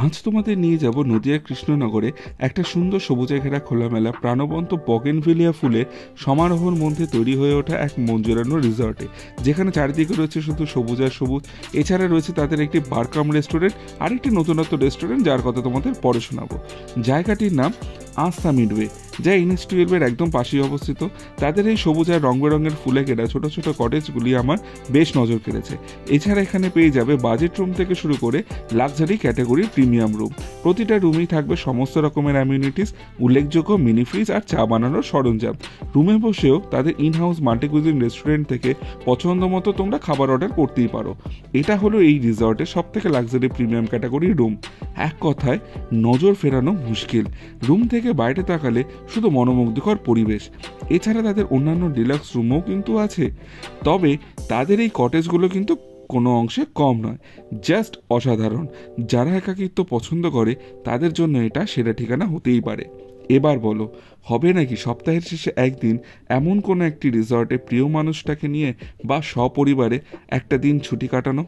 আজ তোমাদের নিয়ে যাব নদিয়ার কৃষ্ণনগরে একটা সুন্দর সবুজে ঘেরা খোলামেলা প্রাণবন্ত বগেনভিলিয়া ফুলের সমারোহর মধ্যে তৈরি হয়ে ওঠা এক মন জোড়ানো রিসর্টে, যেখানে চারিদিকে রয়েছে শুধু সবুজ আর সবুজ। এছাড়া রয়েছে তাদের একটি বারকাম রেস্টুরেন্ট আর একটি নতুনত্ব রেস্টুরেন্ট, যার কথা তোমাদের পরে শোনাবো। জায়গাটির নাম আস্থা মিডওয়ে, যা NH-12 একদম পাশেই অবস্থিত। তাদের এই সবুজ আর রং বেরঙের ফুলে ঘেরা ছোট ছোট কটেজগুলি আমার বেশ নজর কেড়েছে। এছাড়া এখানে পেয়ে যাবে বাজেট রুম থেকে শুরু করে লাক্সারি ক্যাটাগরির প্রিমিয়াম রুম। প্রতিটা রুমেই থাকবে সমস্ত রকমের অ্যামিউনিটিস, উল্লেখযোগ্য মিনি ফ্রিজ আর চা বানানোর সরঞ্জাম। রুমে বসেও তাদের ইনহাউস মাল্টিকুইজিন রেস্টুরেন্ট থেকে পছন্দ মতো তোমরা খাবার অর্ডার করতেই পারো। এটা হলো এই রিসর্টের সব থেকে লাক্সারি প্রিমিয়াম ক্যাটাগরির রুম। এক কথায় নজর ফেরানো মুশকিল। রুম থেকে বাইরে তাকালে শুধু মনোমুগ্ধকর পরিবেশ। এছাড়া তাদের অন্যান্য ডিলাক্স রুমও কিন্তু আছে, তবে তাদের এই কটেজগুলো কিন্তু কোনো অংশে কম নয়, জাস্ট অসাধারণ। যারা একাকিত্ব পছন্দ করে তাদের জন্য এটা সেরা ঠিকানা হতেই পারে। এবার বলো, হবে নাকি সপ্তাহের শেষে একদিন এমন কোনো একটি রিসর্টে প্রিয় মানুষটাকে নিয়ে বা সপরিবারে একটা দিন ছুটি কাটানো?